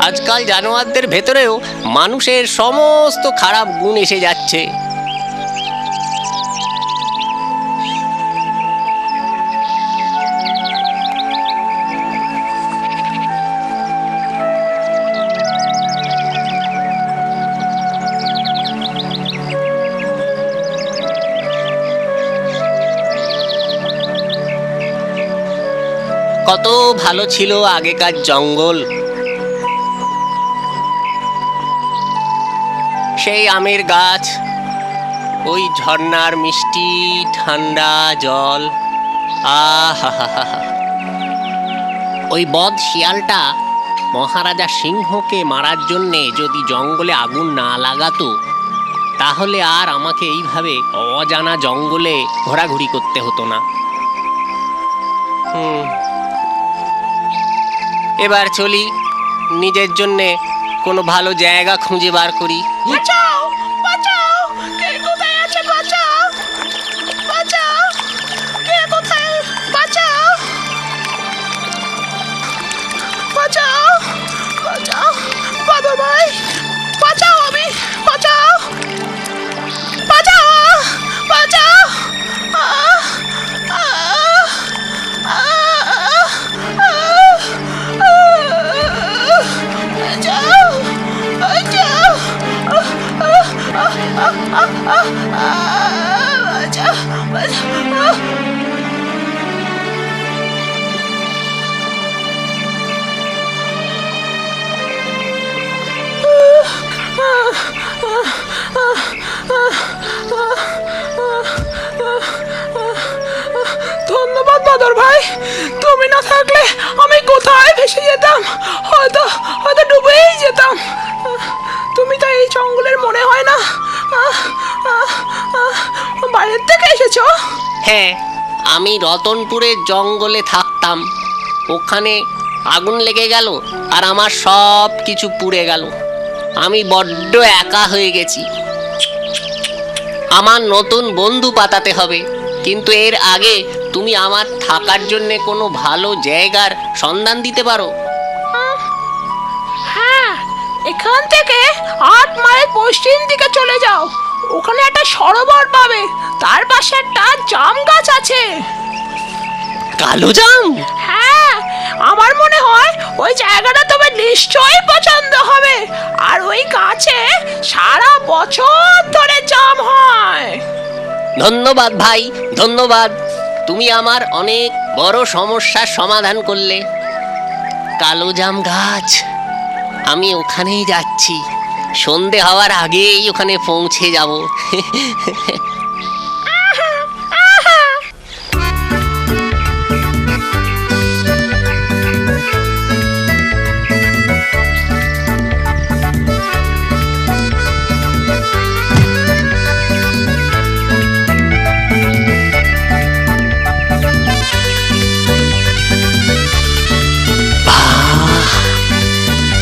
আজকাল জানোয়ারদের ভেতরেও মানুষের সমস্ত খারাপ গুণ এসে যাচ্ছে। কত ভালো ছিল আগেকার জঙ্গল। সেই আমের গাছ, ওই ঝর্ণার মিষ্টি ঠান্ডা জল, আহা, ওই বদ শিয়ালটা মহারাজা সিংহকে মারার জন্যে যদি জঙ্গলে আগুন না লাগাতো, তাহলে আর আমাকে এইভাবে অজানা জঙ্গলে ঘোরাঘুরি করতে হতো না। এবার চলি, নিজের জন্যে কোনো ভালো জায়গা খুঁজে বার করি। বাঁচাও, বাঁচাও, কে কোথায় আছে? বাঁচাও, বাঁচাও, কে কোথায়? বাঁচাও, বাঁচাও, বাঁচাও, বাদর ভাই, বাঁচাও, আমি বাঁচাও, বাঁচাও, বাঁচাও, ধন্যবাদ বাদর ভাই, তুমি না থাকলে আমি কোথায় ভেসে যেতাম, হয়তো হয়তো ডুবেই যেতাম। তুমি তো এই জঙ্গলের মনে হয় না বাইরের থেকে এসেছো? হ্যাঁ, আমি রতনপুরের জঙ্গলে থাকতাম। ওখানে আগুন লেগে গেল আর আমার সব কিছু পুড়ে গেল। আমি বড্ড একা হয়ে গেছি। আমার নতুন বন্ধু পাতাতে হবে, কিন্তু এর আগে তুমি আমার থাকার জন্যে কোনো ভালো জায়গার সন্ধান দিতে পারো? হ্যাঁ, এখান থেকে 8 মাইল পশ্চিম দিকে চলে যাও, ওখানে একটা সরোবর পাবে, তার পাশে একটা জাম গাছ আছে। কালো জাম? হ্যাঁ, আমার মনে হয় ওই জায়গাটা তোমার নিশ্চয়ই পছন্দ হবে। আর ওই গাছে সারা বছর ধরে জাম হয়। ধন্যবাদ ভাই, ধন্যবাদ। তুমি আমার অনেক বড় সমস্যার সমাধান করলে। কালো জাম গাছ, আমি ওখানেই যাচ্ছি। সন্ধে হওয়ার আগেই ওখানে পৌঁছে যাব।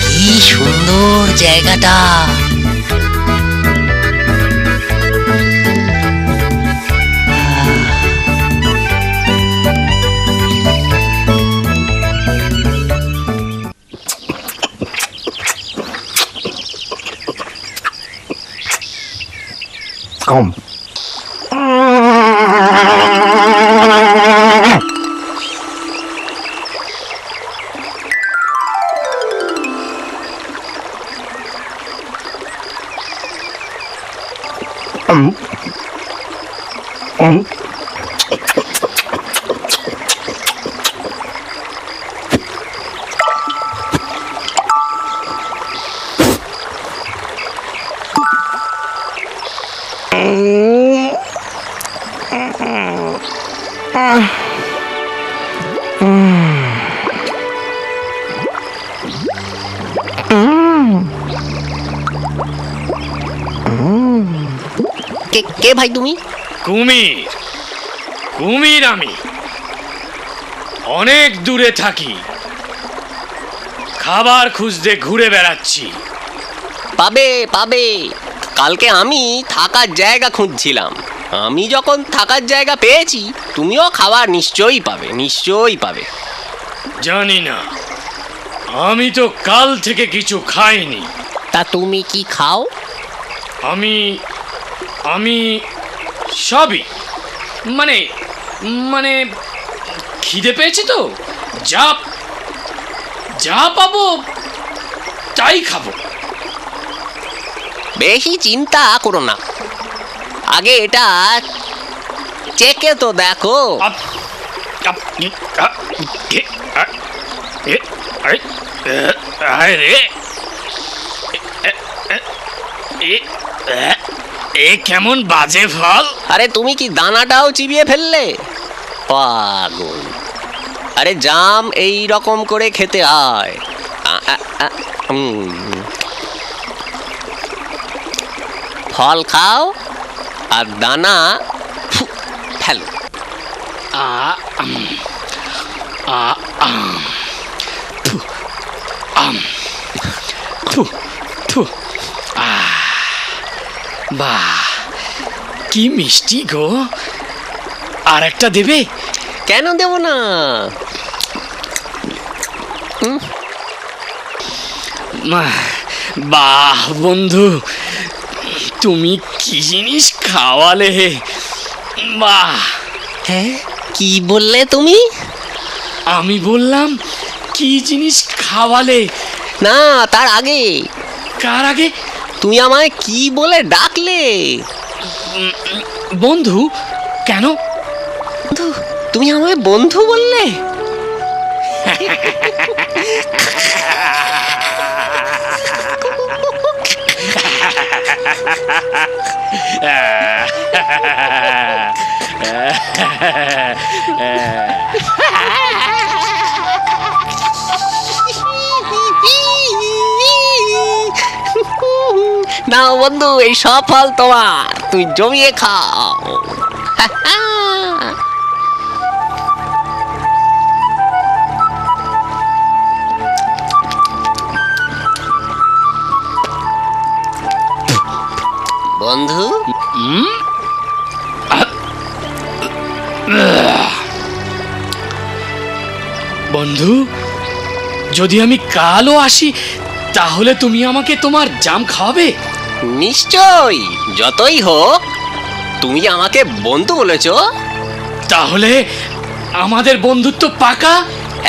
কি সুন্দর জায়গাটা! Come. কে ভাই তুমি? কুমির, কুমির আমি। অনেক দূরে থাকি, খাবার খুঁজতে ঘুরে বেড়াচ্ছি। পাবে পাবে, কালকে আমি থাকার জায়গা খুঁজছিলাম। আমি যখন থাকার জায়গা পেয়েছি, তুমিও খাবার নিশ্চয়ই পাবে, নিশ্চয়ই পাবে। জানি না, আমি তো কাল থেকে কিছু খাইনি। তা তুমি কি খাও? আমি আমি সবই, মানে মানে খিদে পেয়েছি তো, যা যা পাবো তাই খাবো। বেশি চিন্তা করো না, আগে এটা চেকে তো দেখো। আপ- আপ- আ- এ, আ- এ, আরে, আরে, এ কেমন বাজে ফল! আরে তুমি কি দানাটাও চিবিয়ে ফেললে? পাগল! আরে জাম এই রকম করে খেতে হয়। ফল খাও আর দানা ফেলো। আ আম, আ আম, থু, আম, থু, থু, বাহ, কি মিষ্টি গো! আর একটা দেবে? কেন দেব না? বাহ বন্ধু, তুমি কি জিনিস খাওয়ালে! বাহ! হ্যাঁ, কি বললে তুমি? আমি বললাম কি জিনিস খাওয়ালে। না, তার আগে কার আগে? তুমি আমায় কি বলে ডাকলে? বন্ধু? কেন? বন্ধু? তুমি আমায় বন্ধু বললে? নাও বন্ধু, এই সব ফল তোমার, তুমি জমিয়ে খাও। বন্ধু, বন্ধু, যদি আমি কালও আসি তাহলে তুমি আমাকে তোমার জাম খাওয়াবে? নিশ্চয়ই, যতই হোক তুমি আমাকে বন্ধু বলেছো। তাহলে আমাদের বন্ধুত্ব পাকা?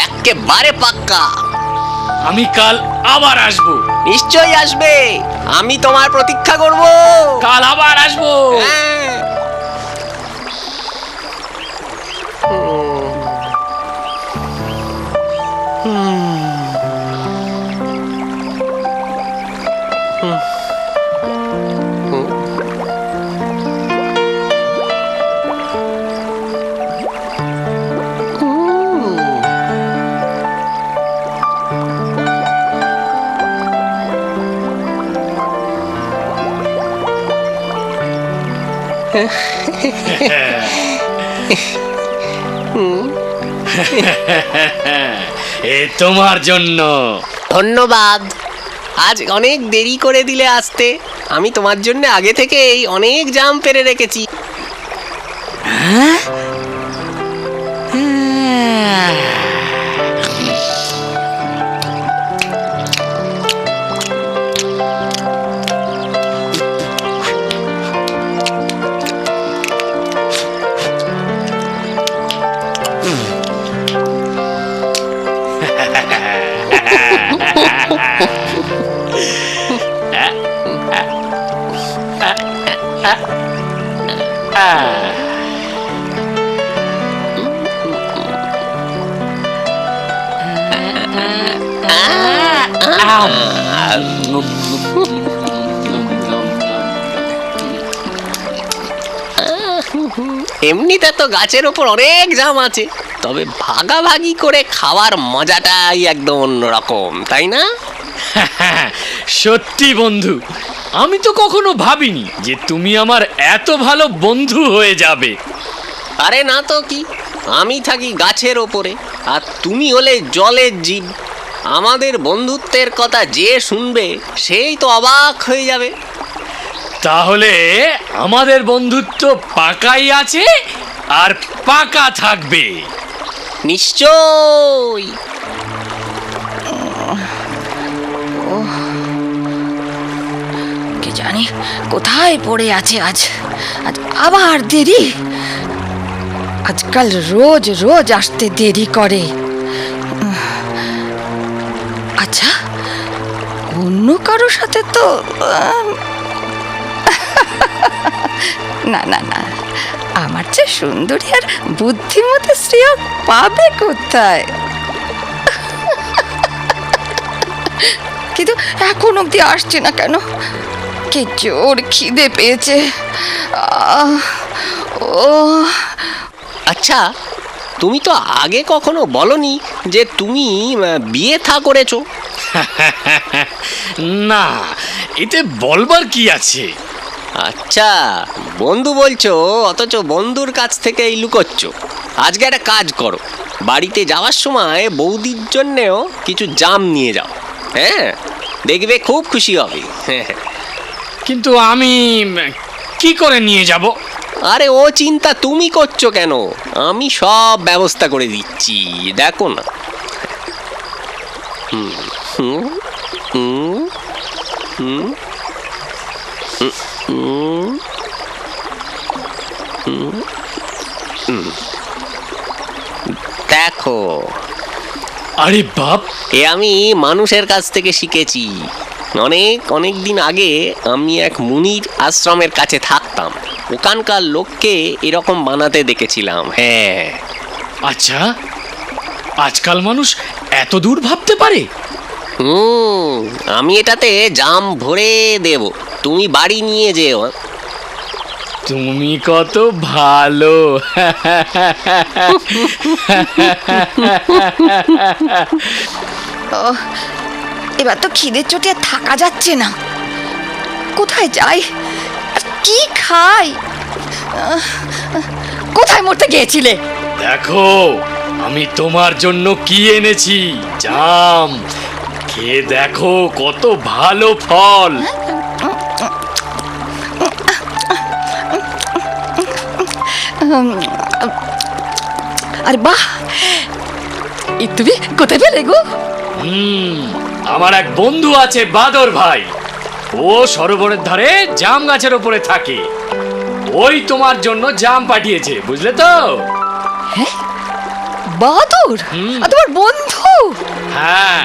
একেবারে পাক্কা। আমি কাল আবার আসবো। নিশ্চয়ই আসবে, আমি তোমার প্রতীক্ষা করব। কাল আবার আসবো। হ্যাঁ। এ তোমার জন্য। ধন্যবাদ, আজ অনেক দেরি করে দিলে আসতে। আমি তোমার জন্য আগে থেকেই অনেক জাম পেরে রেখেছি। এমনিতে তো গাছের ওপর অনেক জাম আছে, তবে ভাগাভাগি করে খাওয়ার মজাটাই একদম অন্যরকম, তাই না? সত্যি বন্ধু, আমি তো কখনো ভাবিনি যে তুমি আমার এত ভালো বন্ধু হয়ে যাবে। আরে না তো কি, আমি থাকি গাছের ওপরে আর তুমি হলে জলের জীব। আমাদের বন্ধুত্বের কথা যে শুনবে সেই তো অবাক হয়ে যাবে। তাহলে আমাদের বন্ধুত্ব পাকাই আছে আর পাকা থাকবে। নিশ্চয়। জানি কোথায় পড়ে আছে আজ আজ আবার দেরি। আজকাল রোজ রোজ আসতে দেরি করে। আচ্ছা, অন্য কারোর সাথে তো না না না, আমার চেয়ে সুন্দরী আর বুদ্ধিমতী স্ত্রীও পাবে কোথায়? কিন্তু এখন অব্দি আসছে না কেন? কি জোর খিদে পেয়েছে। ও আচ্ছা, তুমি তো আগে কখনো বলনি যে তুমি বিয়ে থা করেছো। না, এতে বলবার কি আছে? আচ্ছা, বন্ধু বলছো অথচ বন্ধুর কাছ থেকেই লুকোচ্ছ। আজকে একটা কাজ করো, বাড়িতে যাওয়ার সময় বৌদির জন্যেও কিছু জাম নিয়ে যাও। হ্যাঁ, দেখবে খুব খুশি হবে। হ্যাঁ, কিন্তু আমি কি করে নিয়ে যাব? আরে ও চিন্তা তুমি করছো কেন, আমি সব ব্যবস্থা করে দিচ্ছি, দেখো না। হুম হুম হুম হুম হুম হুম হুম। দেখো, আরে বাপ, এ আমি মানুষের কাছ থেকে শিখেছি। অনেক অনেক দিন আগে আমি এক মুনির আশ্রমের কাছে থাকতাম, ওখানকার লোককে এরকম বানাতে দেখেছিলাম। হ্যাঁ। আচ্ছা, আজকাল মানুষ এত দূর ভাবতে পারে? আমি এটাতে জাম ভরে দেব, তুমি বাড়ি নিয়ে যেও। তুমি কত ভালো। ও, এবার তো খিদের চোটে আর থাকা যাচ্ছে না। কোথায় যাই আর কি খাই? কোথায় মরতে গিয়েছিলে? দেখো, আমি তোমার জন্য কি এনেছি। জাম খেয়ে দেখো, কত ভালো ফল। আরে বাহ, তুমি কোথায় পেলে গো? আমার এক বন্ধু আছে, বাদর ভাই। ও সরোবরের ধারে জাম গাছের ওপরে থাকে। ওই তোমার জন্য জাম পাঠিয়েছে, বুঝলে তো? বাদর তোমার বন্ধু? হ্যাঁ,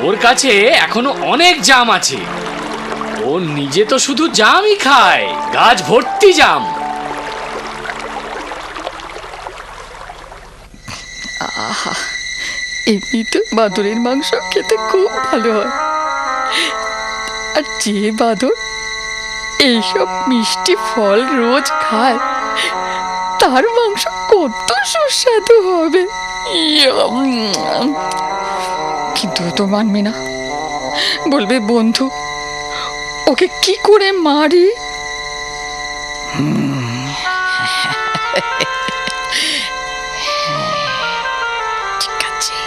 ওর কাছে এখনো অনেক জাম আছে। ও নিজে তো শুধু জামই খায়, গাছ ভর্তি জাম। আহা, এমনিতে বাদরের মাংস খেতে খুব ভালো হয়। আর যে বাদর এইসব মিষ্টি ফল রোজ খায়, তার মাংস কত সুস্বাদু হবে। কিন্তু ও তো মানবে না, বলবে বন্ধু, ওকে কি করে মারি? ঠিক আছে।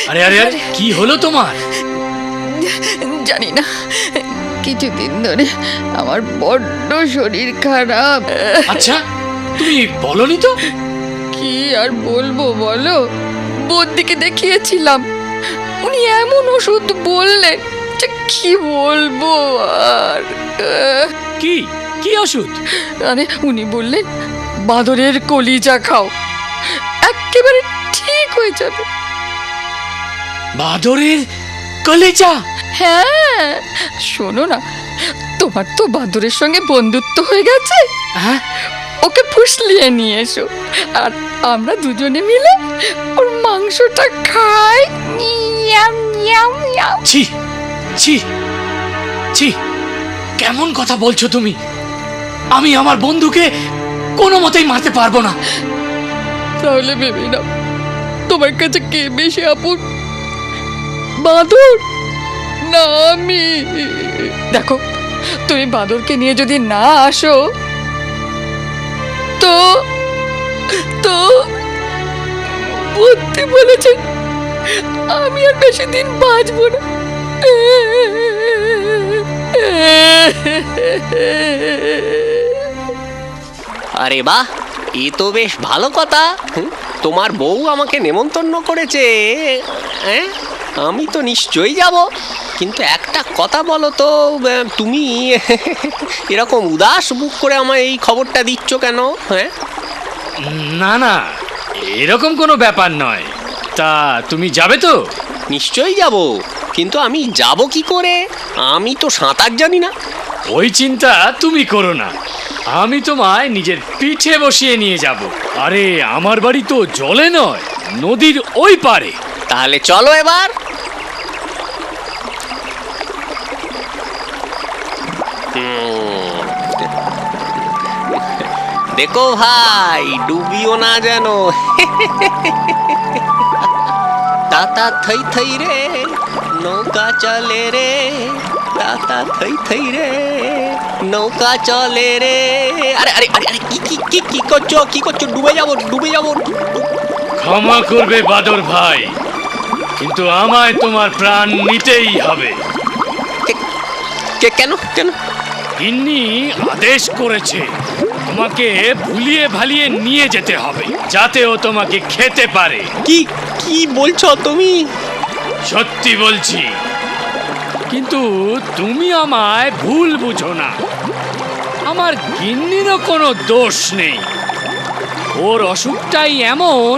আরে আরে আরে, কি হলো তোমার? জানি না, কিছুদিন ধরে আমার বড্ড শরীর খারাপ। আচ্ছা, তুমি বলনি তো? কি আর বলবো বলো, বৌদিকে দেখিয়েছিলাম, উনি এমন ওষুধ বললেন যে কি বলবো আর। কি কি ওষুধ? আরে উনি বললেন বাদরের কলিজা খাও, একেবারে ঠিক হয়ে যাবে। বাদরের কলিজা? হ্যাঁ, শোনো না, তোমার তো বাদরের সঙ্গে বন্ধুত্ব হয়ে গেছে। হ্যাঁ, ওকে ফুসলিয়ে নিয়ে এসো, আর আমরা দুজনে মিলে ওর মাংসটা খাই। Yam yam yam. ছি ছি ছি, কেমন কথা বলছো তুমি? আমি আমার বন্ধুকে কোনো মতেই মারতে পারবো না। তাহলে ভেবে নাও, তোমার কাছে কে বেশি আপন, বাদর না আমি? দেখো, তুমি বাদরকে নিয়ে যদি না আসো তো তো বুদ্ধি বলেছে আমি আর বেশি দিন বাঁচবো না। আরে বাহ, এ তো বেশ ভালো কথা। তোমার বউ আমাকে নেমন্তন্ন করেছে, হ্যাঁ আমি তো নিশ্চয়ই যাব। কিন্তু একটা কথা বলো তো, তুমি এরকম উদাস মুখ করে আমায় এই খবরটা দিচ্ছ কেন? হ্যাঁ, না না, এরকম কোনো ব্যাপার নয়। তা তুমি যাবে তো? নিশ্চয়ই যাব, কিন্তু আমি যাব কি করে? আমি তো সাঁতার জানি না। ওই চিন্তা তুমি করো না, আমি তোমায় নিজের পিঠে বসিয়ে নিয়ে যাব। আরে আমার বাড়ি তো জলে নয়, নদীর ওই পারে। তাহলে চলো এবার। দেখো ভাই, ডুবিও না যেন। তাতা থই থই রে নৌকা চলে রে, তাতা থই থই রে নৌকা চলে রে। আরে আরে আরে আরে, কি কি কি কি করছো, কি করছো? ডুবে যাবো, ডুবে যাবো। ক্ষমা করবে বাদর ভাই, কিন্তু আমায় তোমার প্রাণ নিতেই হবে। কেন কেন? গিন্নি আদেশ করেছে তোমাকে ভুলিয়ে ভালিয়ে নিয়ে যেতে হবে, যাতে ও তোমাকে খেতে পারে। কি কি বলছো তুমি? সত্যি বলছি, কিন্তু তুমি আমায় ভুল বুঝো না। আমার গিন্নিরও কোনো দোষ নেই, ওর অসুখটাই এমন,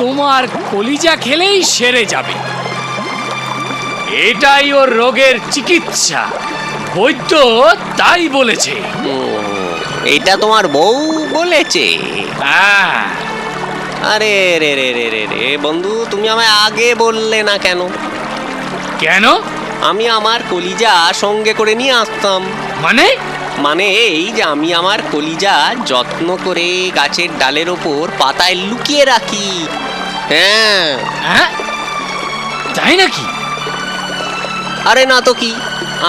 তোমার কলিজা খেলেই সেরে যাবে। এটাই ওর রোগের চিকিৎসা, বৈদ্য তাই বলেছে। এটা তোমার বউ বলেছে? হ্যাঁ। আরে রে রে রে রে রে বন্ধু, তুমি আমায় আগে বললে না কেন? কেন? আমি আমার কলিজা সঙ্গে করে নিয়ে আসতাম। মানে? মানে এই যে আমি আমার কলিজা যত্ন করে গাছের ডালের ওপর পাতায় লুকিয়ে রাখি। হ্যাঁ। হ্যাঁ, তাই নাকি? আরে না তো কি,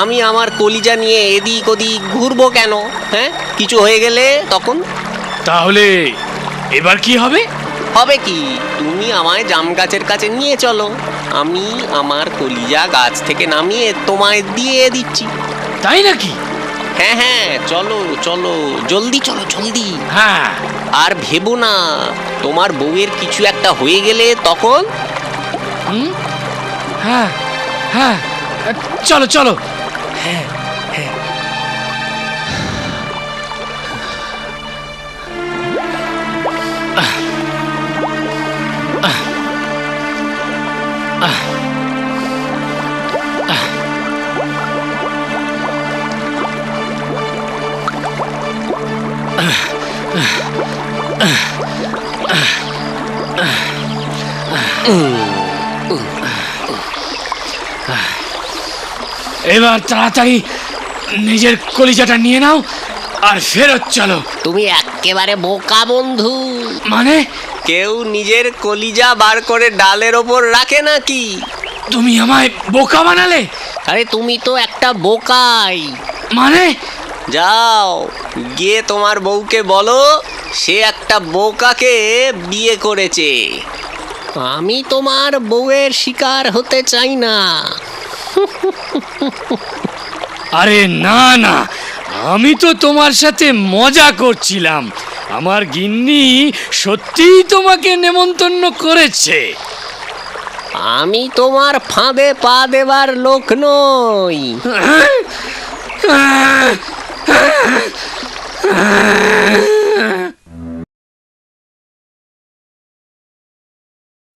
আমি আমার কলিজা নিয়ে এদিক ওদিক ঘুরবো কেন? হ্যাঁ, কিছু হয়ে গেলে তখন? তাহলে এবার কি হবে? হবে কি, তুমি আমায় জাম গাছের কাছে নিয়ে চলো, আমি আমার কলিজা গাছ থেকে নামিয়ে তোমায় দিয়ে দিচ্ছি। তাই নাকি? হ্যাঁ হ্যাঁ, চলো চলো, জলদি চলো জলদি। হ্যাঁ। আর ভেবো না, তোমার বউয়ের কিছু একটা হয়ে গেলে তখন? হুম, হ্যাঁ হ্যাঁ, চলো চলো। হ্যাঁ হ্যাঁ। এবার তাড়াতাড়ি নিজের কলিজাটা নিয়ে নাও আর ফেরত চলো। তুমি একেবারে বোকা বন্ধু। মানে? কেউ নিজের কলিজা বার করে ডালের ওপর রাখে নাকি? তুমি আমায় বোকা বানালে? আরে তুমি তো একটা বোকাই। মানে? যাও গিয়ে তোমার বউকে বলো সে একটা বোকাকে বিয়ে করেছে। আমি তোমার বউয়ের শিকার হতে চাই না। আরে না না, আমি তো তোমার সাথে মজা করছিলাম। আমার গিন্নি সত্যিই তোমাকে নেমন্তন্ন করেছে। আমি তোমার ফাঁদে পা দেবার লোক নই।